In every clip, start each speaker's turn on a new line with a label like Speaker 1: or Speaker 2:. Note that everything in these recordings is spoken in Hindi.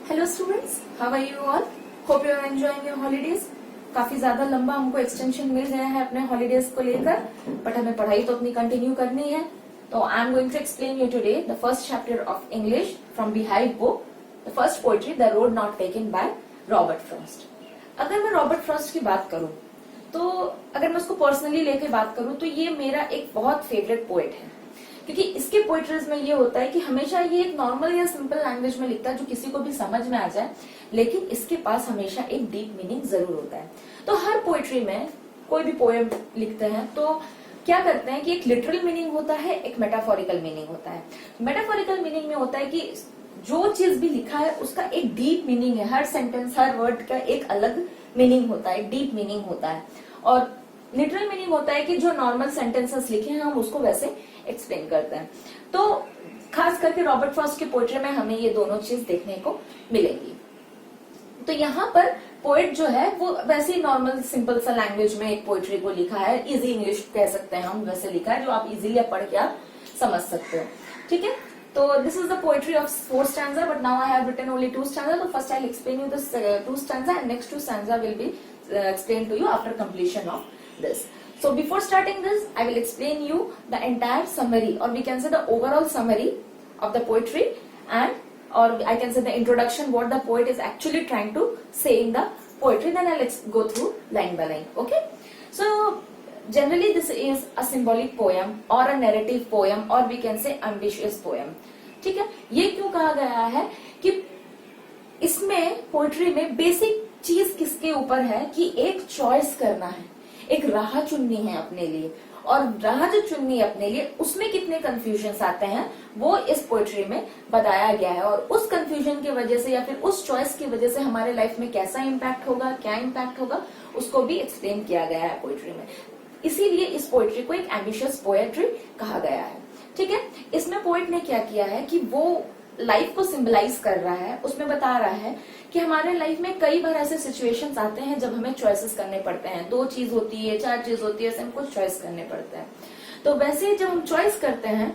Speaker 1: Hello students, how are you all? Hope you are enjoying your holidays. काफी ज्यादा लंबा हमको एक्सटेंशन मिल गया है अपने हॉलीडेज को लेकर, बट हमें पढ़ाई तो अपनी कंटिन्यू करनी है। तो I am going to explain you today the first chapter of English from beehive book, the first poetry the road not taken by Robert Frost. अगर मैं रॉबर्ट फ्रॉस्ट की बात करूं, तो अगर मैं उसको पर्सनली लेके बात करूं तो ये मेरा एक बहुत फेवरेट पोएट है, क्योंकि इसके पोएट्रीज में ये होता है कि हमेशा ये एक नॉर्मल या सिंपल लैंग्वेज में लिखता है जो किसी को भी समझ में आ जाए, लेकिन इसके पास हमेशा एक डीप मीनिंग जरूर होता है। तो हर पोएट्री में कोई भी पोएम लिखते हैं तो क्या करते हैं कि एक लिटरल मीनिंग होता है, एक मेटाफोरिकल मीनिंग होता है। मेटाफोरिकल मीनिंग में होता है कि जो चीज भी लिखा है उसका एक डीप मीनिंग है, हर सेंटेंस हर वर्ड का एक अलग मीनिंग होता है, डीप मीनिंग होता है। और लिटरल मीनिंग होता है कि जो नॉर्मल सेंटेंसेस लिखे हैं हम उसको वैसे एक्सप्लेन करते हैं। तो खास करके रॉबर्ट फ्रॉस्ट के पोएट्री में हमें ये दोनों चीज देखने को मिलेंगी। तो यहाँ पर पोएट जो है वो वैसे ही नॉर्मल सिंपल सा लैंग्वेज में एक पोएट्री को लिखा है, इजी इंग्लिश कह सकते हैं हम, वैसे लिखा है जो आप इजीली पढ़ के आप समझ सकते हो। ठीक है, तो this is the poetry of 4 stanza, but now I have written only 2 stanza. तो first I will explain you this 2 stanza and next 2 stanza will be explained to you after completion of this. So before starting this, I will explain you the entire summary, or we can say the overall summary of the poetry, or I can say the introduction, what the poet is actually trying to say in the poetry. Then I'll go through line by line. Okay? So generally this is a symbolic poem or a narrative poem, or we can say ambitious poem. ठीक है, ये क्यों कहा गया है कि इसमें पोएट्री में बेसिक चीज किसके ऊपर है कि एक चॉइस करना है, एक राह चुननी है अपने लिए, और राह जो चुननी है अपने लिए उसमें कितने कंफ्यूजन आते हैं वो इस पोएट्री में बताया गया है। और उस कंफ्यूजन की वजह से या फिर उस चॉइस की वजह से हमारे लाइफ में कैसा इम्पैक्ट होगा, क्या इम्पैक्ट होगा, उसको भी एक्सप्लेन किया गया है पोएट्री में। इसीलिए इस पोएट्री को एक एम्बिशियस पोएट्री कहा गया है। ठीक है, इसमें पोएट ने क्या किया है कि वो लाइफ को सिंबलाइज कर रहा है, उसमें बता रहा है कि हमारे लाइफ में कई बार ऐसे सिचुएशंस आते हैं जब हमें चॉइसेस करने पड़ते हैं। 2 चीज होती है, 4 चीज होती है, ऐसे हम कुछ चॉइस करने पड़ते हैं। तो वैसे जब हम चॉइस करते हैं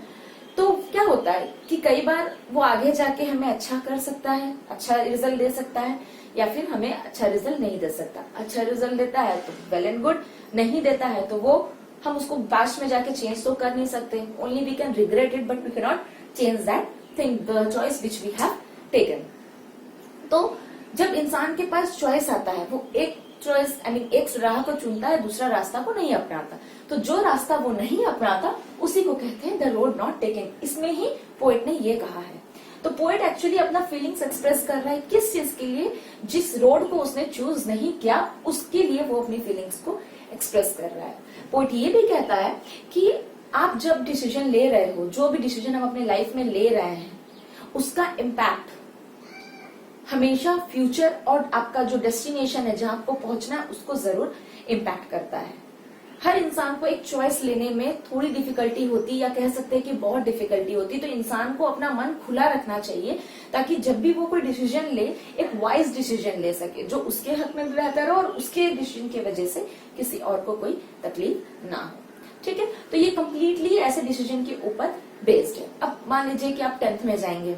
Speaker 1: तो क्या होता है कि कई बार वो आगे जाके हमें अच्छा कर सकता है, अच्छा रिजल्ट दे सकता है, या फिर हमें अच्छा रिजल्ट नहीं दे सकता। अच्छा रिजल्ट देता है तो वेल एंड गुड, नहीं देता है तो वो हम उसको पास्ट में जाके चेंज तो कर नहीं सकते। Only we can regret it, but we can not change that thing, the choice which we have taken. तो जब इंसान के पास चॉइस आता है, वो एक चॉइस एक राह को चुनता है, दूसरा रास्ता को नहीं अपनाता। तो जो रास्ता वो नहीं अपनाता उसी को कहते हैं द रोड नॉट टेकन। इसमें ही पोएट ने ये कहा है। तो पोएट एक्चुअली अपना फीलिंग्स एक्सप्रेस कर रहा है किस चीज के लिए, जिस रोड को उसने चूज नहीं किया उसके लिए वो अपनी फीलिंग्स को एक्सप्रेस कर रहा है। पोएट ये भी कहता है कि आप जब डिसीजन ले रहे हो, जो भी डिसीजन हम अपने लाइफ में ले रहे हैं, उसका इम्पैक्ट हमेशा फ्यूचर और आपका जो डेस्टिनेशन है, जहां आपको पहुंचना है, उसको जरूर इम्पैक्ट करता है। हर इंसान को एक चॉइस लेने में थोड़ी डिफिकल्टी होती, या कह सकते हैं कि बहुत डिफिकल्टी होती। तो इंसान को अपना मन खुला रखना चाहिए ताकि जब भी वो कोई डिसीजन ले, एक वाइज डिसीजन ले सके जो उसके हक में भी बेहतर हो और उसके डिसीजन की वजह से किसी और को कोई तकलीफ ना हो। ठीक है, तो ये कंप्लीटली ऐसे डिसीजन के ऊपर बेस्ड है। अब मान लीजिए कि आप 10th में जाएंगे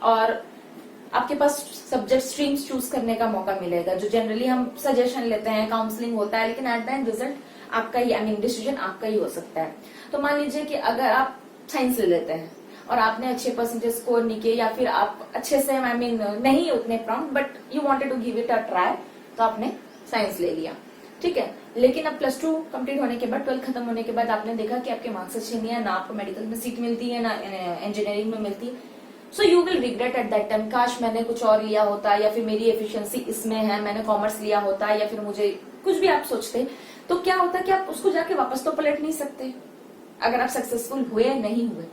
Speaker 1: और आपके पास सब्जेक्ट स्ट्रीम्स चूज करने का मौका मिलेगा, जो जनरली हम सजेशन लेते हैं, काउंसलिंग होता है, लेकिन एट द एंड रिजल्ट आपका ही, डिसीजन आपका ही हो सकता है। तो मान लीजिए कि अगर आप साइंस ले लेते हैं और आपने अच्छे परसेंटेज स्कोर नहीं किए, या फिर आप अच्छे से नहीं उतने prompt, but you wanted to give it a try, तो आपने साइंस ले लिया। ठीक है, लेकिन अब +2 कंप्लीट होने के बाद, 12 खत्म होने के बाद आपने देखा कि आपके मार्क्स अच्छे नहीं है, ना आपको मेडिकल में सीट मिलती है, ना इंजीनियरिंग में मिलती है। So you will regret at that time, काश मैंने कुछ और लिया होता, या फिर मेरी एफिशिएंसी इसमें है, मैंने कॉमर्स लिया होता, या फिर मुझे कुछ भी आप सोचते। तो क्या होता कि आप उसको जाके वापस तो पलट नहीं सकते अगर आप सक्सेसफुल हुए नहीं हुए।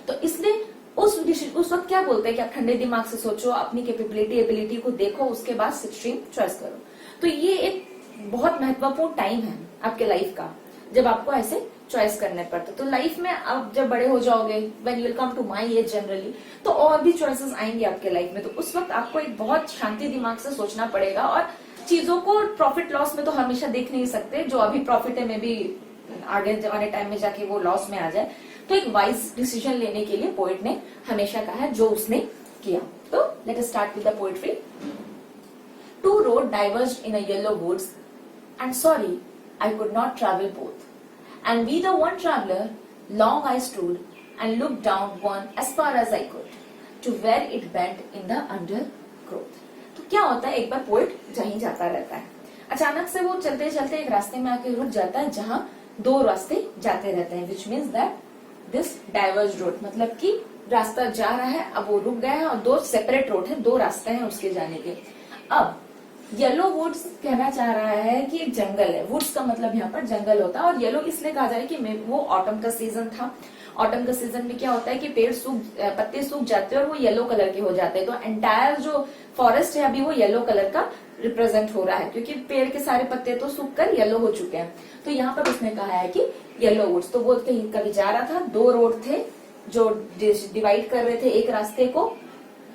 Speaker 1: तो इसलिए उस वक्त क्या बोलते हैं कि आप ठंडे दिमाग से सोचो, अपनी कैपेबिलिटी एबिलिटी को देखो, उसके बाद स्ट्रीम चॉइस करो। तो ये एक बहुत महत्वपूर्ण टाइम है आपके लाइफ का, जब आपको ऐसे चॉइस करने पड़ते। तो लाइफ में आप जब बड़े हो जाओगे, when you will come to my age generally, तो और भी चॉइसेस आएंगे आपके लाइफ में। तो उस वक्त आपको एक बहुत शांति दिमाग से सोचना पड़ेगा, और चीजों को प्रॉफिट लॉस में तो हमेशा देख नहीं सकते, जो अभी प्रॉफिट है में भी आगे आने टाइम में जाके वो लॉस में आ जाए। तो एक वाइज डिसीजन लेने के लिए पोएट ने हमेशा कहा है जो उसने किया। तो Let us start with the poetry. Two roads diverged in a yellow woods, and sorry, I could not travel both. And we the one traveler, long I stood, and looked down one as far as I could, to where it bent in the undergrowth. तो क्या होता है, एक बार पोएट जहीं जाता रहता है, अचानक से वो चलते चलते एक रास्ते में आके रुक जाता है जहां दो रास्ते जाते रहते हैं, which means that this diverge road, मतलब कि रास्ता जा रहा है, अब वो रुक गया है और दो सेपरेट रोड है, दो रास्ते हैं उसके जाने के। अब येलो वुड्स कहना चाह रहा है कि एक जंगल है, वुड्स का मतलब यहाँ पर जंगल होता है, और येलो इसलिए कहा जा रहा है कि वो ऑटम का सीजन था। ऑटम का सीजन में क्या होता है कि पेड़ पत्ते सूख जाते हैं और वो येलो कलर के हो जाते हैं, तो एंटायर जो फॉरेस्ट है अभी वो येलो कलर का रिप्रेजेंट हो रहा है, क्योंकि पेड़ के सारे पत्ते तो सूख कर येलो हो चुके हैं। तो यहाँ पर उसने कहा है कि येलो वुड्स, तो वो कहीं कभी जा रहा था, दो रोड थे जो डिवाइड कर रहे थे एक रास्ते को,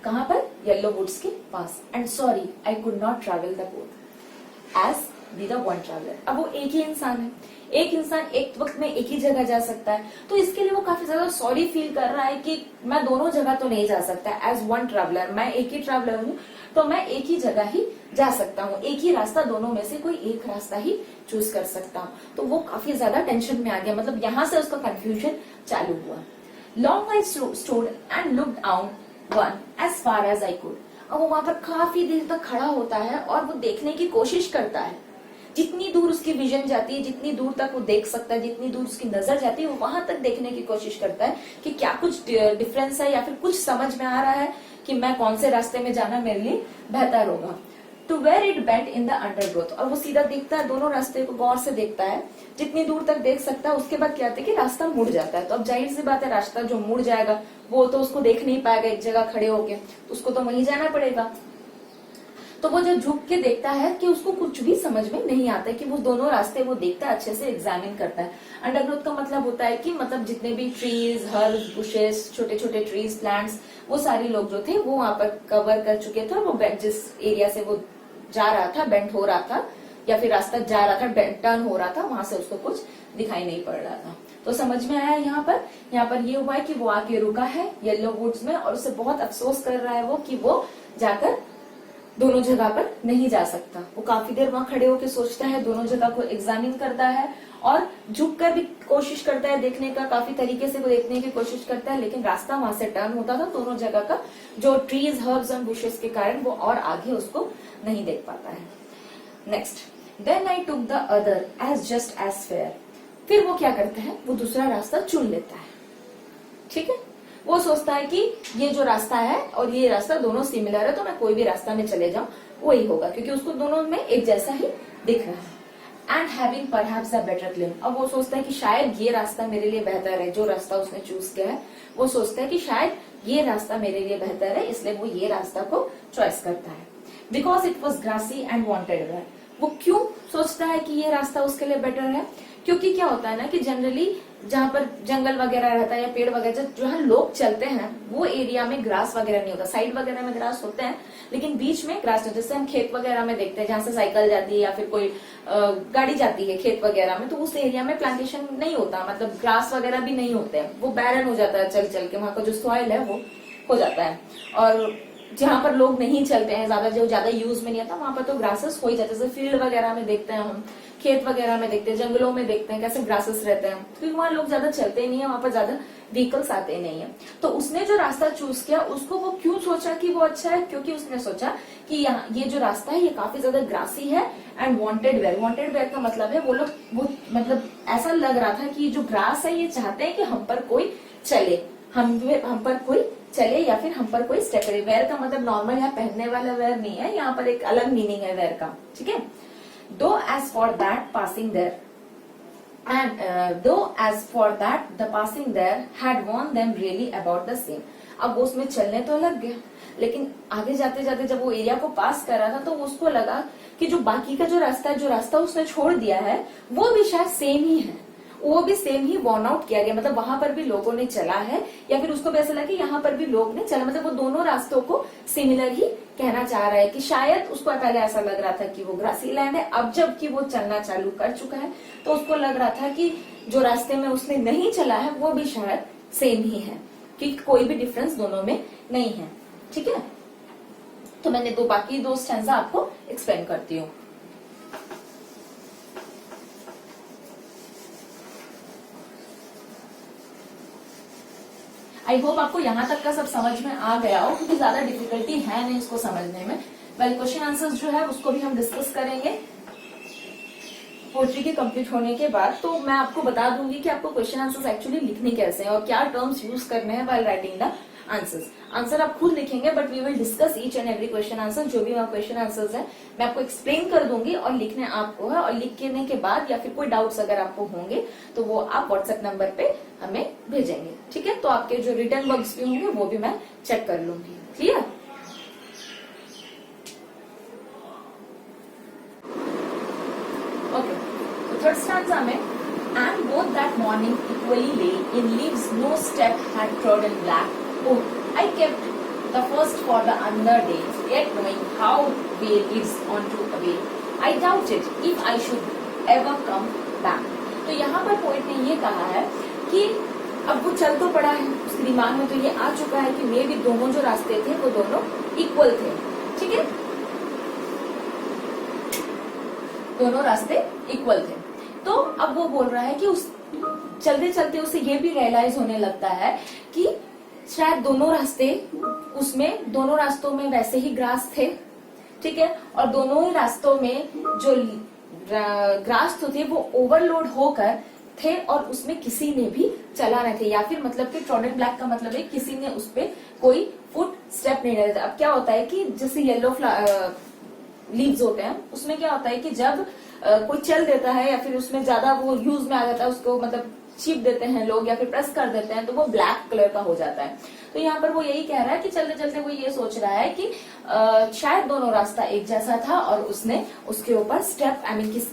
Speaker 1: कहां पर, येलो वुड्स के पास। And sorry I could not travel the both as be the one traveller. अब वो एक ही इंसान है, एक इंसान एक वक्त में एक ही जगह जा सकता है, तो इसके लिए वो काफी ज्यादा सॉरी फील कर रहा है कि मैं दोनों जगह तो नहीं जा सकता, एज वन ट्रेवलर, मैं एक ही ट्रेवलर हूँ, तो मैं एक ही जगह ही जा सकता हूँ, एक ही रास्ता, दोनों में से कोई एक रास्ता ही चूज कर सकता हूँ। तो वो काफी ज्यादा टेंशन में आ गया, मतलब यहाँ से उसका कंफ्यूजन चालू हुआ। Long I stood and looked out one as far as I could. अब वो वहां पर काफी देर तक खड़ा होता है और वो देखने की कोशिश करता है, जितनी दूर उसकी विजन जाती है, जितनी दूर तक वो देख सकता है, जितनी दूर उसकी नजर जाती है, वो वहां तक देखने की कोशिश करता है कि क्या कुछ डिफरेंस है या फिर कुछ समझ में आ रहा है कि मैं कौन से रास्ते में जाना मेरे लिए बेहतर होगा। To where it bent in the undergrowth, और वो सीधा देखता है, दोनों रास्ते को गौर से देखता है, जितनी दूर तक देख सकता है। उसके बाद क्या होता है कि रास्ता मुड़ जाता है, तो अब जाहिर सी बात है रास्ता जो मुड़ जाएगा वो तो उसको देख नहीं पाएगा एक जगह खड़े होके, तो उसको तो वहीं जाना पड़ेगा। तो वो जब झुक के देखता है कि उसको कुछ भी समझ में नहीं आता है, कि वो दोनों रास्ते वो देखता है, अच्छे से एग्जामिन करता है। अंडरग्रोथ का मतलब होता है कि मतलब जितने भी ट्रीज, हर्ब्स, बुशेस, छोटे छोटे ट्रीज, प्लांट्स, वो सारे लोग जो थे वो वहां पर कवर कर चुके थे, और वो जिस एरिया से वो जा रहा था, बेंड हो रहा था, या फिर रास्ता जा रहा था, टर्न हो रहा था, वहां से उसको कुछ दिखाई नहीं पड़ रहा था। तो समझ में आया यहाँ पर ये हुआ है कि वो आके रुका है येलो वुड्स में, और उसे बहुत अफसोस कर रहा है वो कि वो जाकर दोनों जगह पर नहीं जा सकता। वो काफी देर वहां खड़े होकर सोचता है, दोनों जगह को एग्जामिन करता है, और झुक कर भी कोशिश करता है देखने का, काफी तरीके से वो देखने की कोशिश करता है, लेकिन रास्ता वहां से टर्न होता था दोनों जगह का, जो ट्रीज, हर्ब्स एंड बुशेस के कारण वो और आगे उसको नहीं देख पाता है। Next, then I took the other as just as fair. फिर वो क्या करता है, वो दूसरा रास्ता चुन लेता है। ठीक है, वो सोचता है कि ये जो रास्ता है और ये रास्ता दोनों सिमिलर है, तो मैं कोई भी रास्ता में चले जाऊं वही होगा, क्योंकि उसको दोनों में एक जैसा ही दिख रहा है। And having perhaps a better claim, अब वो सोचता है कि शायद ये रास्ता मेरे लिए बेहतर है, जो रास्ता उसने चूज किया है वो सोचता है कि शायद ये रास्ता मेरे लिए बेहतर है, इसलिए वो ये रास्ता को चॉइस करता है। Because it was grassy and wanted wear. वो क्यों सोचता है कि ये रास्ता उसके लिए बेटर है, क्योंकि क्या होता है ना कि जनरली जहाँ पर जंगल वगैरह रहता है या पेड़ वगैरह जहाँ लोग चलते हैं वो एरिया में ग्रास वगैरह नहीं होता। साइड वगैरह में ग्रास होते हैं, लेकिन बीच में ग्रास नहीं, जैसे हम खेत वगैरह में देखते हैं जहाँ से साइकिल जाती है या फिर कोई गाड़ी जाती है खेत वगैरह में, तो उस एरिया में प्लांटेशन नहीं होता, मतलब ग्रास वगैरह भी नहीं होते हैं, वो बैरन हो जाता है चल चल के, वहां का जो सॉइल है वो हो जाता है। और जहाँ पर लोग नहीं चलते हैं ज्यादा, जो ज्यादा यूज में नहीं आता, वहां पर तो ग्रासेस हो ही जाते हैं। जैसे फील्ड वगैरह में देखते हैं हम, खेत वगैरह में देखते हैं, जंगलों में देखते हैं कैसे ग्रासेस रहते हैं, क्योंकि वहां लोग ज्यादा चलते ही नहीं है, वहां पर ज्यादा व्हीकल्स आते ही नहीं है। तो उसने जो रास्ता चूज किया उसको वो क्यों सोचा कि वो अच्छा है, क्योंकि उसने सोचा कि यहाँ ये जो रास्ता है ये काफी ज्यादा ग्रासी है and wanted wear. Wanted wear का मतलब है वो लोग वो मतलब ऐसा लग रहा था कि जो ग्रास है ये चाहते हैं कि हम पर कोई चले, हम पर कोई चले या फिर हम पर कोई स्टेप करे। वेयर का मतलब नॉर्मल यहाँ पहनने वाला वेयर नहीं है, यहाँ पर एक अलग मीनिंग है वेयर का। ठीक है, though as for that passing there and though as for that the passing there had warned them really about the same। अब वो उसमें चलने तो लग गया, लेकिन आगे जाते जाते जब वो एरिया को पास कर रहा था तो उसको लगा कि जो बाकी का जो रास्ता उसने छोड़ दिया है वो भी शायद सेम ही है, वो भी सेम ही वॉर्न आउट किया गया, मतलब वहां पर भी लोगों ने चला है, या फिर उसको भी ऐसा लगा कि यहाँ पर भी लोग ने चला, मतलब वो दोनों रास्तों को सिमिलर ही कहना चाह रहा है। कि शायद उसको पहले ऐसा लग रहा था कि वो ग्रासी लैंड है, अब जबकि वो चलना चालू कर चुका है तो उसको लग रहा था कि जो रास्ते में उसने नहीं चला है वो भी शायद सेम ही है, कि कोई भी डिफरेंस दोनों में नहीं है। ठीक है, तो मैंने बाकी दो स्टैंजा आपको एक्सप्लेन करती हूँ। आई होप आपको यहाँ तक का सब समझ में आ गया हो, क्योंकि ज्यादा डिफिकल्टी है नहीं इसको समझने में। वेल क्वेश्चन आंसर्स जो है उसको भी हम डिस्कस करेंगे पोएट्री के कंप्लीट होने के बाद। तो मैं आपको बता दूंगी कि आपको क्वेश्चन आंसर्स एक्चुअली लिखने कैसे हैं और क्या टर्म्स यूज करने हैं while writing the answers. Answer आप खुद लिखेंगे, but we will discuss each and every question answer. जो भी क्वेश्चन आंसर्स है मैं आपको एक्सप्लेन कर दूंगी और लिखने आपको है, और लिखने के बाद या फिर कोई डाउट्स अगर आपको होंगे तो वो आप व्हाट्सएप नंबर पे हमें भेजेंगे, ठीक है। तो आपके जो रिटर्न वर्क्स भी होंगे वो भी मैं चेक कर लूंगी। क्लियर? ओके, तो थर्ड स्टैंजा में and both that morning equally lay in leaves no step had trodden black. Oh, I kept the first for the under day, yet knowing how way leads on to away. I doubted if I should ever come back. तो यहाँ पर पोइट ने ये कहा है कि अब वो चल तो पड़ा है, उसके दिमाग में तो ये आ चुका है कि मे भी दोनों जो रास्ते थे वो दोनों इक्वल थे, ठीक है, दोनों रास्ते इक्वल थे। तो अब वो बोल रहा है कि उस चलते चलते उसे ये भी रियलाइज होने लगता है कि शायद दोनों रास्तों में वैसे ही ग्रास थे, ठीक है, और दोनों ही रास्तों में जो ग्रास तो थे वो ओवरलोड होकर थे और उसमें किसी ने भी चला नहीं थे, या फिर मतलब कि ट्रॉडन ब्लैक का मतलब है किसी ने उस पर कोई फुट स्टेप नहीं डाला था। अब क्या होता है कि जैसे येलो लीव्स होते हैं उसमें क्या होता है कि जब कोई चल देता है या फिर उसमें ज्यादा वो यूज में आ जाता है, उसको मतलब छीप देते हैं लोग या फिर प्रेस कर देते हैं तो वो ब्लैक कलर का हो जाता है। तो यहाँ पर वो यही कह रहा है कि चलते चलते वो ये सोच रहा है कि शायद दोनों रास्ता एक जैसा था और उसने उसके ऊपर स्टेप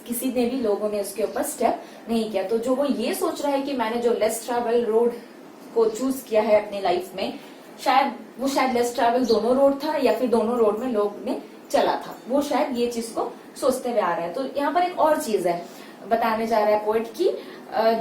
Speaker 1: किसी ने भी लोगों ने उसके ऊपर स्टेप नहीं किया। तो जो वो ये सोच रहा है कि मैंने जो लेस ट्रैवल रोड को चूज किया है अपनी लाइफ में, शायद लेस ट्रैवल दोनों रोड था या फिर दोनों रोड में लोग ने चला था, वो शायद ये चीज को सोचते हुए आ रहा है। तो यहाँ पर एक और चीज है बताने जा रहा है पोएट की,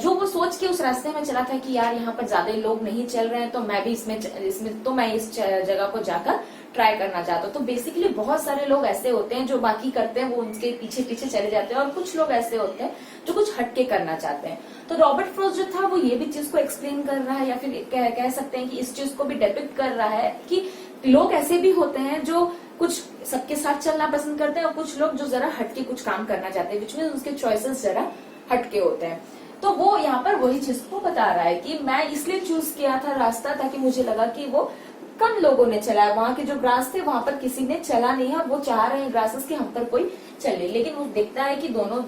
Speaker 1: जो वो सोच के उस रास्ते में चला था कि यार यहाँ पर ज्यादा लोग नहीं चल रहे हैं तो मैं भी इसमें तो मैं इस जगह को जाकर ट्राई करना चाहता हूँ। तो बेसिकली बहुत सारे लोग ऐसे होते हैं जो बाकी करते हैं वो उनके पीछे पीछे चले जाते हैं, और कुछ लोग ऐसे होते हैं जो कुछ हटके करना चाहते हैं। तो रॉबर्ट फ्रॉस्ट जो था वो ये भी चीज को एक्सप्लेन कर रहा है, या फिर कह सकते हैं कि इस चीज को भी डिपिक्ट कर रहा है कि लोग ऐसे भी होते हैं जो कुछ सबके साथ चलना पसंद करते हैं और कुछ लोग जो जरा हटके कुछ काम करना चाहते हैं, विच मींस उसके चॉइसेस जरा हटके होते हैं। तो वो यहाँ पर वही चीज को बता रहा है कि मैं इसलिए चूज किया था रास्ता ताकि मुझे लगा कि वो कम लोगों ने चला है, वहां के जो ग्रास थे वहां पर किसी ने चला नहीं है, वो चाह रहे हैं ग्रासेस कि हम पर कोई चले, लेकिन वो देखता है कि दोनों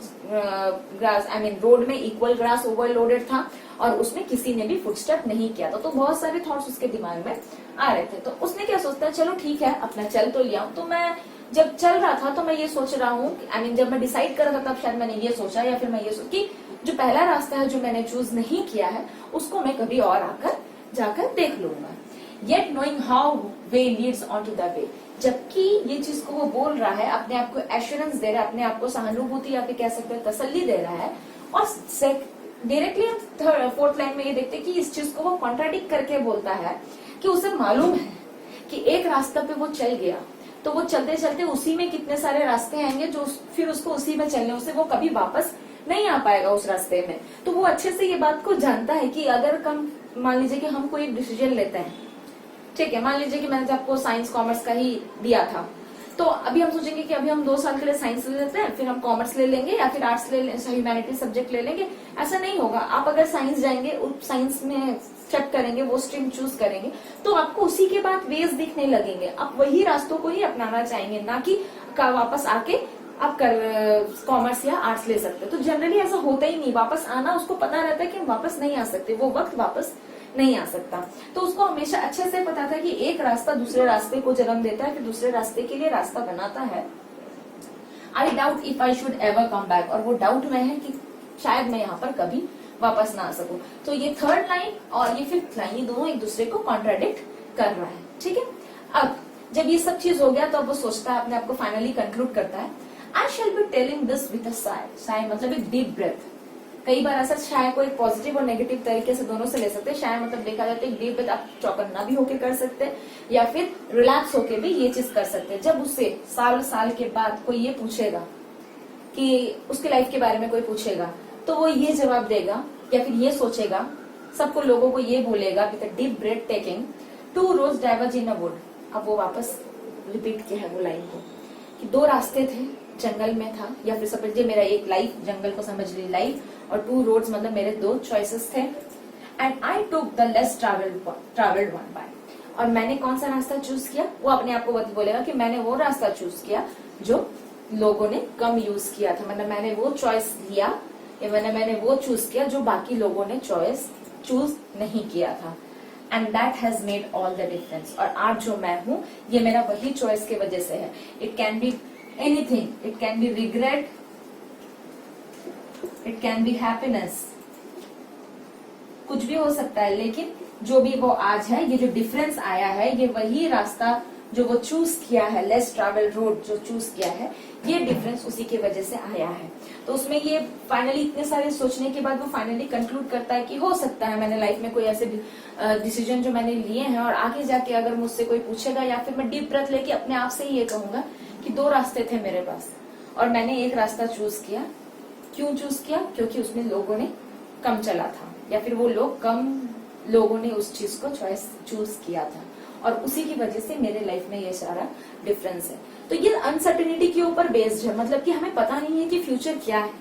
Speaker 1: ग्रास रोड में इक्वल ग्रास ओवरलोडेड था और उसमें किसी ने भी फुटस्टेप नहीं किया था। तो बहुत सारे थॉट्स उसके दिमाग में आ रहे थे। तो उसने क्या सोचता है, चलो ठीक है अपना चल तो लिया। तो मैं जब चल रहा था तो मैं ये सोच रहा हूँ, जब मैं डिसाइड कर रहा था तब शायद मैंने ये सोचा, या फिर मैं ये सोच कि जो पहला रास्ता है जो मैंने चूज नहीं किया है उसको मैं कभी और आकर जाकर देख लूंगा। Yet knowing how way leads on to the way, जबकि ये चीज को वो बोल रहा है, अपने आप को एश्योरेंस दे रहा है, अपने आप को सहानुभूति या फिर कह सकते हैं तसल्ली दे रहा है। और डायरेक्टली फोर्थ लाइन में ये देखते हैं कि इस चीज को वो कॉन्ट्राडिक्ट करके बोलता है कि उसे मालूम है कि एक रास्ता पे वो चल गया तो वो चलते चलते उसी में कितने सारे रास्ते आएंगे जो फिर उसको उसी में चलने से वो कभी वापस नहीं आ पाएगा उस रास्ते में। तो वो अच्छे से ये बात को जानता है कि अगर मान लीजिए कि हम कोई एक डिसीजन लेते हैं, ठीक है, मान लीजिए कि मैंने आपको साइंस कॉमर्स का ही दिया था, तो अभी हम सोचेंगे कि अभी हम 2 साल के लिए साइंस ले लेते हैं, फिर हम कॉमर्स ले लेंगे या फिर आर्ट्स ले लेंगे, ह्यूमैनिटीज सब्जेक्ट ले लेंगे। ऐसा नहीं होगा। आप अगर साइंस जाएंगे, साइंस में स्टेप करेंगे, वो स्ट्रीम चूज करेंगे, तो आपको उसी के बाद वेज दिखने लगेंगे, आप वही रास्तों को ही अपनाना चाहेंगे, ना कि वापस आके आप कॉमर्स या आर्ट्स ले सकते। तो जनरली ऐसा होता ही नहीं, वापस आना उसको पता रहता है कि हम वापस नहीं आ सकते, वो वक्त वापस नहीं आ सकता। तो उसको हमेशा अच्छे से पता था कि एक रास्ता दूसरे रास्ते को जन्म देता है, फिर दूसरे रास्ते के लिए रास्ता बनाता है। I doubt if I should ever come back, और वो डाउट में है कि शायद मैं यहाँ पर कभी वापस ना आ सकूं। तो ये थर्ड लाइन और ये फिफ्थ लाइन, ये दोनों एक दूसरे को कॉन्ट्राडिक्ट कर रहा है, ठीक है। अब जब ये सब चीज हो गया तो अब वो सोचता है, अपने आप को फाइनली कंक्लूड करता है, I shall be telling this with a sigh. Sigh मतलब एक डीप ब्रेथ कई बार ऐसा शाय को एक पॉजिटिव और नेगेटिव तरीके से दोनों से ले सकते हैं। शाय मतलब देखा जाए तो एक डीप ब्रेथ आप चौकन्ना भी होके कर सकते हैं या फिर रिलैक्स होके भी ये चीज कर सकते हैं। जब उससे साल के बाद कोई ये पूछेगा कि उसके लाइफ के बारे में कोई पूछेगा तो वो ये जवाब देगा या फिर ये सोचेगा, सबको लोगों को ये बोलेगा with deep breath taking, 2 roads diverge in a wood। अब वो वापस रिपीट किया है वो लाइन को कि 2 रास्ते थे, जंगल में था, या फिर समझिए मेरा एक लाइफ, जंगल को समझ ली लाइफ, और 2 roads मतलब मेरे 2 चॉइसेस थे। And I took the less travelled one by. और मैंने कौन सा रास्ता चूज किया? वो अपने आप को बोलेगा कि मैंने वो रास्ता चूज किया जो लोगों ने कम यूज किया था, मतलब मैंने वो चॉइस लिया या मैंने वो चूज किया जो बाकी लोगों ने चूज नहीं किया था। And that has made all the difference. और आज जो मैं हूं ये मेरा वही चॉइस की वजह से है। It can be anything, it can be regret, it can be happiness, कुछ भी हो सकता है, लेकिन जो भी वो आज है, ये जो डिफरेंस आया है, ये वही रास्ता जो वो चूज किया है, लेस ट्रैवल रोड जो चूज किया है, ये डिफरेंस उसी की वजह से आया है। तो उसमें ये फाइनली इतने सारे सोचने के बाद वो फाइनली कंक्लूड करता है कि हो सकता है मैंने लाइफ में कोई ऐसे डिसीजन जो मैंने लिए हैं और आगे जाके अगर मुझसे कोई पूछेगा या फिर मैं डीप ब्रेथ लेके अपने आप से ही ये कहूंगा कि 2 रास्ते थे मेरे पास और मैंने एक रास्ता चूज किया। क्यों चूज किया? क्योंकि उसमें लोगों ने कम चला था या फिर वो कम लोगों ने उस चीज को चूज किया था और उसी की वजह से मेरे लाइफ में ये सारा डिफरेंस है। तो ये अनसर्टेनिटी के ऊपर बेस्ड है, मतलब कि हमें पता नहीं है कि फ्यूचर क्या है।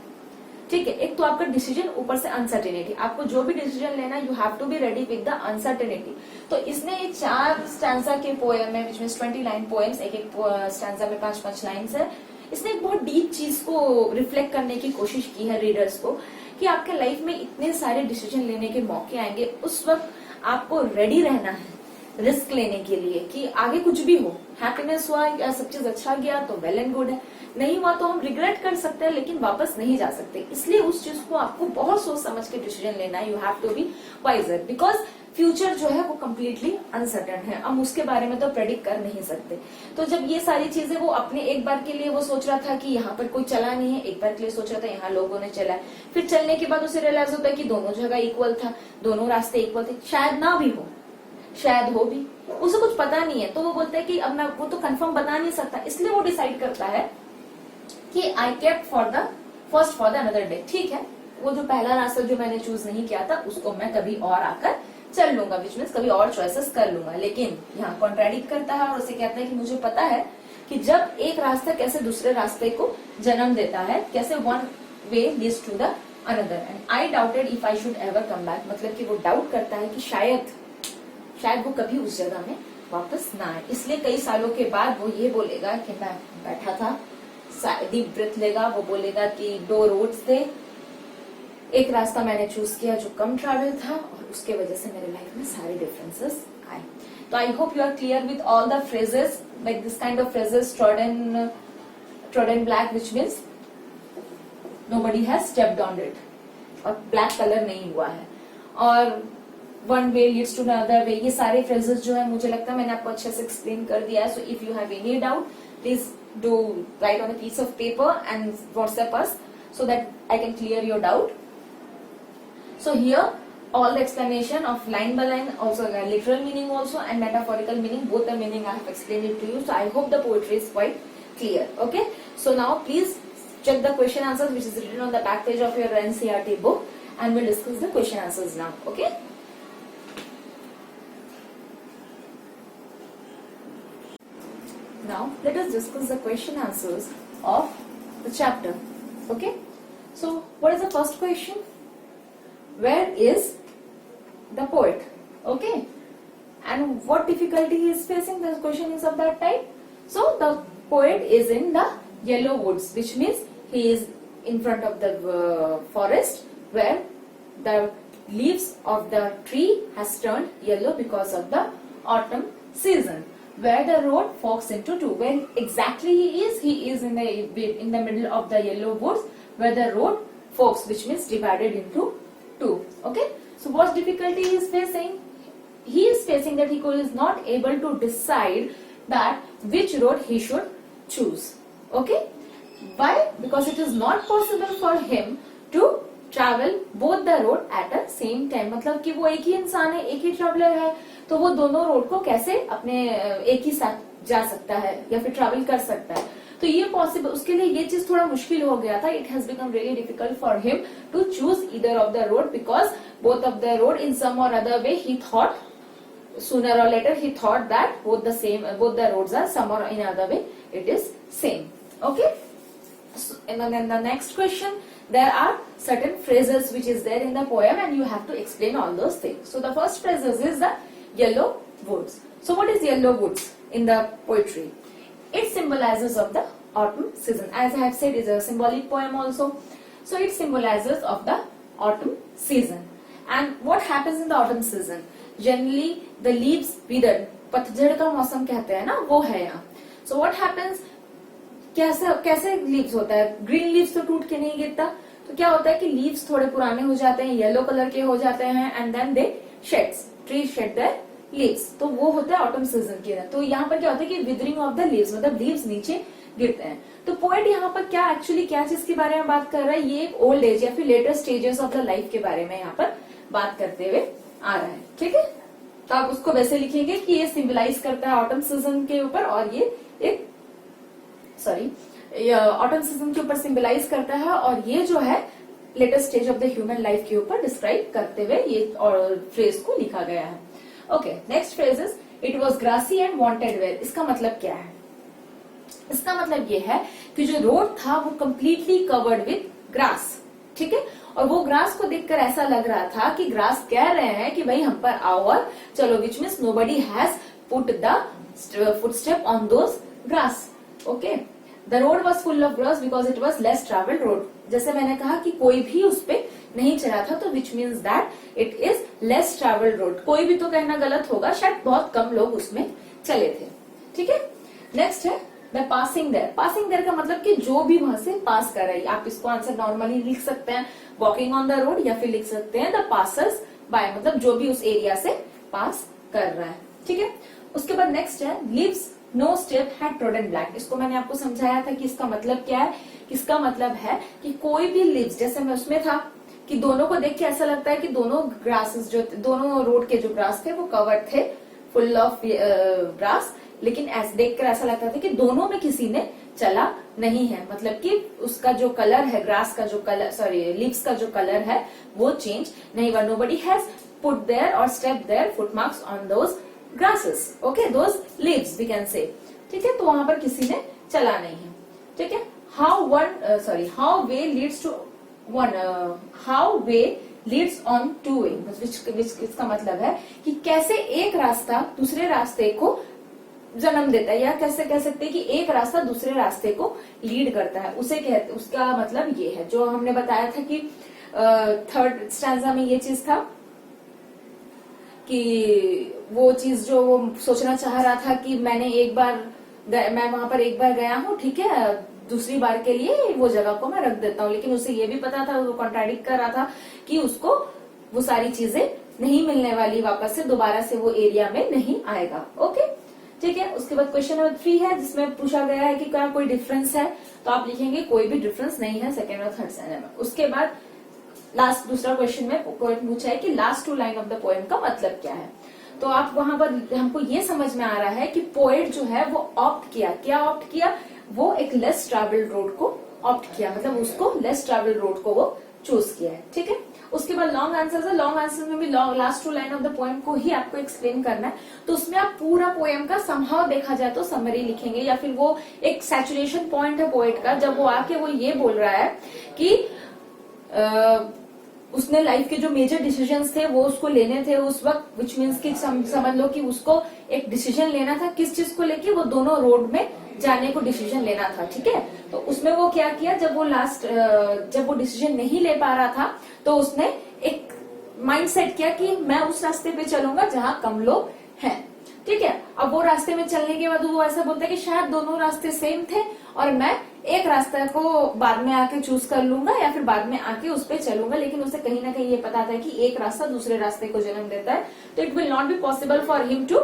Speaker 1: ठीक है, एक तो आपका डिसीजन, ऊपर से अनसर्टेनिटी। आपको जो भी डिसीजन लेना, you have to be ready with the uncertainty. तो इसने एक 4 स्टैंजा के पोएम है, विच मीन्स 29 पोएम्स, एक स्टैंजा में 5-5 लाइन्स है। इसने एक बहुत डीप चीज को रिफ्लेक्ट करने की कोशिश की है रीडर्स को कि आपके लाइफ में इतने सारे डिसीजन लेने के मौके आएंगे, उस वक्त आपको रेडी रहना है रिस्क लेने के लिए कि आगे कुछ भी हो, हैप्पीनेस हुआ या सब चीज अच्छा गया तो वेल एंड गुड है, नहीं हुआ तो हम रिग्रेट कर सकते हैं लेकिन वापस नहीं जा सकते। इसलिए उस चीज को आपको बहुत सोच समझ के डिसीजन लेना है। You have to be wiser because future जो है वो कम्प्लीटली अनसर्टन है, हम उसके बारे में तो प्रेडिक्ट कर नहीं सकते। तो जब ये सारी चीजें वो अपने एक बार के लिए वो सोच रहा था कि यहाँ पर कोई चला नहीं है, एक बार के लिए सोच रहा था यहाँ लोगों ने चला है, फिर चलने के बाद उसे रियलाइज होता है कि दोनों जगह इक्वल था, दोनों रास्ते इक्वल थे, शायद ना भी हो, शायद हो भी, उसे कुछ पता नहीं है। तो वो बोलता है कि अब मैं वो तो कंफर्म बता नहीं सकता, इसलिए वो डिसाइड करता है कि I kept first for the another day. ठीक है, वो जो पहला रास्ता जो मैंने चूज नहीं किया था उसको मैं कभी और आकर चल लूंगा, विच मीन्स कभी और चॉइसेस कर लूंगा। लेकिन यहाँ कॉन्ट्राडिक्ट करता है और उसे कहता है कि मुझे पता है कि जब एक रास्ता कैसे दूसरे रास्ते को जन्म देता है, कैसे one way leads to the another, and I doubted if I should ever come back. मतलब कि वो डाउट करता है कि शायद वो कभी उस जगह में वापस ना आए। इसलिए कई सालों के बाद वो ये बोलेगा कि मैं बैठा था, डीप ब्रेथ लेगा, वो बोलेगा कि 2 रोड्स थे, एक रास्ता मैंने चूज किया जो कम ट्रैवल था और उसके वजह से मेरे लाइफ में सारे डिफरेंसेस आए। तो I hope you are clear with all the phrases, like this kind of phrases, trodden black, which means nobody has stepped on it, और ब्लैक कलर नहीं हुआ है, और one way leads to another way, ये सारे फ्रेजेस जो है मुझे लगता है मैंने आपको अच्छे से एक्सप्लेन कर दिया है। So if you have any doubt please do write on a piece of paper and WhatsApp us so that I can clear your doubt. So here all the explanation of line by line, also literal meaning also and metaphorical meaning, both the meaning I have explained it to you. So I hope the poetry is quite clear. Okay, so now please check the question answers which is written on the back page of your NCERT book, and we'll discuss the question answers now. Okay, now let us discuss the question answers of the chapter. Okay, so what is the first question? Where is the poet? Okay, and what difficulty he is facing? The question is of that type. So the poet is in the yellow woods, which means he is in front of the forest where the leaves of the tree has turned yellow because of the autumn season. Where the road forks into 2. Where exactly he is in the middle of the yellow woods where the road forks, which means divided into 2. Okay, so what difficulty he is facing? He is facing that he is not able to decide that which road he should choose. Okay, why? Because it is not possible for him to travel both the road at a same time, मतलब कि वो एक ही इंसान है, एक ही ट्रेवलर है, तो वो दोनों रोड को कैसे अपने एक ही साथ जा सकता है या फिर ट्रैवल कर सकता है। तो ये पॉसिबल, उसके लिए ये चीज थोड़ा मुश्किल हो गया था। It has become really difficult for him to choose either of the road because both of the road in some और other way he thought sooner or later he thought that both the roads are some or in other way it is same. Okay, so, and then in the next question there are certain phrases which is there in the poem and you have to explain all those things. So the first phrases is the yellow woods. So what is yellow woods in the poetry? It symbolizes of the autumn season. As I have said, is a symbolic poem also. So it symbolizes of the autumn season. And what happens in the autumn season? Generally the leaves withered, पतझड़ का मौसम कहते हैं ना, वो है यहाँ. So what happens, कैसे लीव्स होता है, ग्रीन लीव्स तो टूट के नहीं गिरता, तो क्या होता है कि लीव्स थोड़े पुराने हो जाते हैं, येलो कलर के हो जाते हैं and then they shades, tree shade their leaves, तो वो होता है ऑटम सीजन के अंदर. तो यहाँ पर क्या होता है कि विदरिंग ऑफ द लीव्स, मतलब लीव्स नीचे गिरते हैं. तो पोएट यहाँ पर क्या एक्चुअली क्या चीज के बारे में बात कर रहा है, ये एक ओल्ड एज या फिर later stages of the life के बारे में यहाँ पर बात करते हुए आ रहा है. ठीक है, तो आप उसको वैसे लिखेंगे कि ये सिंबलाइज करता है ऑटम सीजन के ऊपर, और ये एक ऑटम सीजन के ऊपर सिंबलाइज करता है, और ये जो है latest stage of the human life के ऊपर डिस्क्राइब करते हुए ये फ्रेज को लिखा गया है. Okay, next phrase is it was grassy and wanted well. इसका मतलब क्या है? इसका मतलब ये है कि जो रोड था वो कम्प्लीटली कवर्ड विथ ग्रास. ठीक है, और वो ग्रास को देखकर ऐसा लग रहा था कि ग्रास कह रहे हैं कि भाई हम पर आओ और चलो, which means nobody has put the footstep on those grass. Okay, the road was full of grass because it was less travelled road. जैसे मैंने कहा कि कोई भी उस पर नहीं चला था, तो which means that it is less travelled road. कोई भी तो कहना गलत होगा, शायद बहुत कम लोग उसमें चले थे. ठीक है, नेक्स्ट है the passing there. Passing there का मतलब कि जो भी वहां से पास कर रही है. आप इसको आंसर नॉर्मली लिख सकते हैं वॉकिंग ऑन द रोड, या फिर लिख सकते हैं द पासर्स बाय, मतलब जो भी उस एरिया से पास कर रहा है. ठीक है, उसके बाद नेक्स्ट है leaves no step had trodden black. इसको मैंने आपको समझाया था कि इसका मतलब क्या है. इसका मतलब है कि कोई भी लीव्स, जैसे मैं उसमें था कि दोनों को देख के ऐसा लगता है कि दोनों ग्रासेस जो दोनों रोड के जो ग्रास थे वो कवर्ड थे, फुल ऑफ ग्रास, लेकिन देखकर ऐसा लगता था कि दोनों में किसी ने चला नहीं है. मतलब कि उसका जो कलर है, ग्रास का जो कलर, लीव्स का जो कलर है वो चेंज नहीं हुआ. नोबडी हैज पुट देयर और step their footmarks on those grasses. Okay, those leaves we can say. ठीक है, तो वहां पर किसी ने चला नहीं है. ठीक है, how way leads to one, how way leads on to way, इसका मतलब है कि कैसे एक रास्ता दूसरे रास्ते को जन्म देता है, या कैसे कह सकते हैं कि एक रास्ता दूसरे रास्ते को लीड करता है, उसे कहते, उसका मतलब ये है. जो हमने बताया था कि थर्ड स्टैंजा में ये चीज था कि वो चीज जो वो सोचना चाह रहा था कि मैं वहां पर एक बार गया हूँ, ठीक है, दूसरी बार के लिए वो जगह को मैं रख देता हूँ. लेकिन उसे ये भी पता था, वो कॉन्ट्राडिक्ट कर रहा था कि उसको वो सारी चीजें नहीं मिलने वाली, वापस से दोबारा से वो एरिया में नहीं आएगा. ओके, ठीक है. उसके बाद क्वेश्चन नंबर 3 है जिसमें पूछा गया है कि क्या कोई डिफरेंस है, तो आप लिखेंगे कोई भी डिफरेंस नहीं है सेकेंड और थर्ड स्टैंडर्ड में. उसके बाद लास्ट दूसरा क्वेश्चन में पूछा है कि last 2 line of the poem का मतलब क्या है. तो आप वहां पर हमको ये समझ में आ रहा है कि पोएट जो है वो ऑप्ट किया, क्या ऑप्ट किया, वो एक लेस ट्रैवल्ड रोड को ऑप्ट किया, मतलब उसको लेस ट्रैवल्ड रोड को वो चूज किया है. ठीक है, उसके बाद लॉन्ग आंसर है. लॉन्ग आंसर में भी last 2 line of the poem को ही आपको एक्सप्लेन करना है. तो उसमें आप पूरा पोएम का समहाउ देखा जाए तो समरी लिखेंगे, या फिर वो एक सैचुरेशन पॉइंट है पोएट का, जब वो आके वो ये बोल रहा है कि उसने लाइफ के जो मेजर डिसीजंस थे वो उसको लेने थे उस वक्त, विच मीन्स कि समझ लो कि उसको एक डिसीजन लेना था. किस चीज को लेके, वो दोनों रोड में जाने को डिसीजन लेना था. ठीक है, तो उसमें वो क्या किया, जब वो डिसीजन नहीं ले पा रहा था तो उसने एक माइंड सेट किया कि मैं उस रास्ते पे चलूंगा जहां कम लोग हैं. ठीक है, अब वो रास्ते में चलने के बाद वो ऐसा बोलता है कि शायद दोनों रास्ते सेम थे और मैं एक रास्ते को बाद में आके चूज कर लूंगा या फिर बाद में आके उस पर चलूंगा. लेकिन उसे कहीं ना कहीं ये पता था कि एक रास्ता दूसरे रास्ते को जन्म देता है, तो it will not be possible for him to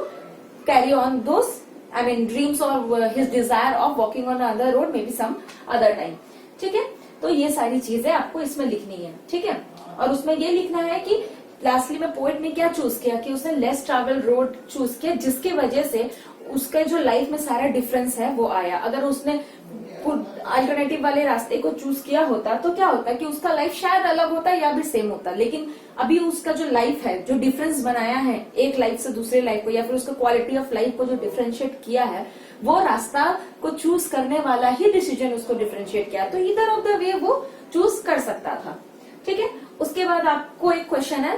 Speaker 1: carry on those dreams or his desire of walking on another road maybe some other time. ठीक है, तो ये सारी चीजें आपको इसमें लिखनी है, ठीक है। और उसमें ये लिखना है कि लास्टली में पोएट ने क्या चूज किया कि उसने लेस ट्रैवल रोड चूज किया, जिसकी वजह से उसके जो लाइफ में सारा डिफरेंस है वो आया। अगर उसने अल्टरनेटिव वाले रास्ते को चूज किया होता तो क्या होता कि उसका लाइफ शायद अलग होता या भी सेम होता, लेकिन अभी उसका जो लाइफ है, जो डिफरेंस बनाया है एक लाइफ से दूसरे लाइफ को, या फिर उसका क्वालिटी ऑफ लाइफ को जो डिफरेंशिएट किया है, वो रास्ता को चूज करने वाला ही डिसीजन उसको डिफरेंशिएट किया। तो इधर ऑफ द वे वो चूज कर सकता था, ठीक है। उसके बाद आपको एक क्वेश्चन है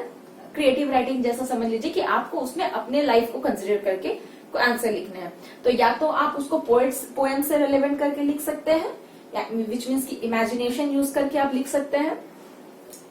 Speaker 1: क्रिएटिव राइटिंग जैसा समझ लीजिए कि आपको उसमें अपने लाइफ को कंसिडर करके आंसर लिखने हैं। तो या तो आप उसको पोएम से रिलेवेंट करके लिख सकते हैं, या विच मीन्स की इमेजिनेशन यूज करके आप लिख सकते हैं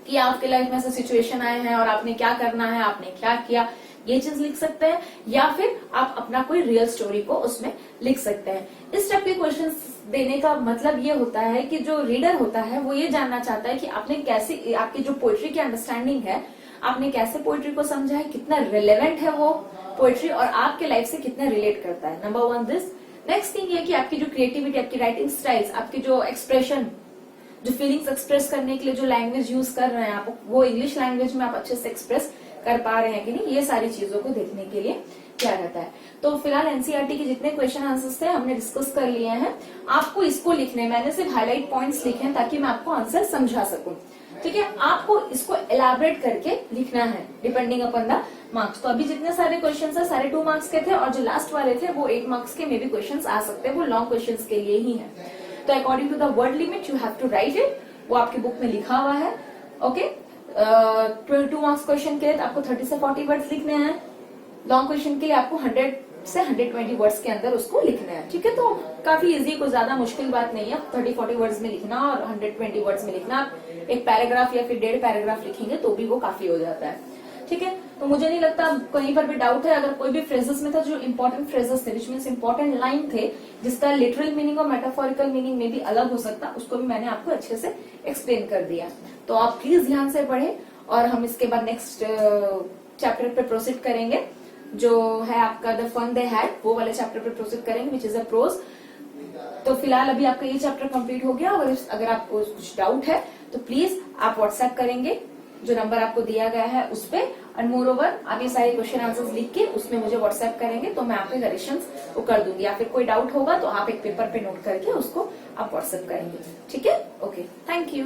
Speaker 1: कि आपके लाइफ में ऐसा सिचुएशन आए हैं और आपने क्या करना है, आपने क्या किया, ये चीज लिख सकते हैं। या फिर आप अपना कोई रियल स्टोरी को उसमें लिख सकते हैं। इस टाइप के क्वेश्चन देने का मतलब ये होता है कि जो रीडर होता है वो ये जानना चाहता है कि आपने कैसे, आपकी जो पोएट्री की अंडरस्टैंडिंग है, आपने कैसे पोएट्री को समझा है, कितना रिलेवेंट है वो पोएट्री और आपके लाइफ से कितना रिलेट करता है। Number 1 this. नेक्स्ट थिंग ये कि आपकी जो क्रिएटिविटी, आपकी राइटिंग स्टाइल्स, आपकी जो एक्सप्रेशन, जो फीलिंग्स एक्सप्रेस करने के लिए जो लैंग्वेज यूज कर रहे हैं आप, वो इंग्लिश लैंग्वेज में आप अच्छे से एक्सप्रेस कर पा रहे हैं कि नहीं, ये सारी चीजों को देखने के लिए क्या रहता है। तो फिलहाल एनसीईआरटी के जितने क्वेश्चन आंसर्स थे हमने डिस्कस कर लिए हैं। आपको इसको लिखने, मैंने सिर्फ हाईलाइट पॉइंट्स लिखे हैं ताकि मैं आपको आंसर समझा सकूं, ठीक है। आपको इसको एलाबरेट करके लिखना है डिपेंडिंग अपॉन द मार्क्स। तो अभी जितने सारे क्वेश्चंस है सारे 2 मार्क्स के थे, और जो लास्ट वाले थे वो 8 मार्क्स के में भी क्वेश्चंस आ सकते हैं, वो लॉन्ग क्वेश्चंस के लिए ही है। तो according to the word limit you have to write it, वो आपकी बुक में लिखा हुआ है, ओके। 2 मार्क्स क्वेश्चन के लिए आपको 30 से 40 वर्ड्स लिखने हैं, लॉन्ग क्वेश्चन के लिए आपको 100 से 120 वर्ड्स के अंदर उसको लिखना है, ठीक है। तो काफी इजी, कोई ज्यादा मुश्किल बात नहीं है 30-40 वर्ड्स में लिखना और 120 वर्ड्स में लिखना। आप एक पैराग्राफ या फिर 1.5 पैराग्राफ लिखेंगे तो भी वो काफी हो जाता है, ठीक है। तो मुझे नहीं लगता कहीं पर भी डाउट है। अगर कोई भी फ्रेजेस में था जो इंपॉर्टेंट फ्रेजेस थे, विच मीन्स इंपॉर्टेंट लाइन थे, जिसका लिटरल मीनिंग और मेटाफोरिकल मीनिंग में भी अलग हो सकता, उसको भी मैंने आपको अच्छे से एक्सप्लेन कर दिया। तो आप प्लीज ध्यान से पढ़े और हम इसके बाद नेक्स्ट चैप्टर पे प्रोसीड करेंगे, जो है आपका द फन दे हैड, वो वाले चैप्टर पे प्रोसीड करेंगे विच इज अ प्रोज। तो फिलहाल अभी आपका ये चैप्टर कंप्लीट हो गया। अगर आपको कुछ डाउट है तो प्लीज आप व्हाट्सएप करेंगे, जो नंबर आपको दिया गया है उस पे, और मोर ओवर आप ये सारे क्वेश्चन आंसर्स लिख के उसमें मुझे व्हाट्सएप करेंगे तो मैं आपके करेक्शंस वो कर दूंगी। या फिर कोई डाउट होगा तो आप एक पेपर पे नोट करके उसको आप व्हाट्सएप करेंगे, ठीक है। Okay, thank you.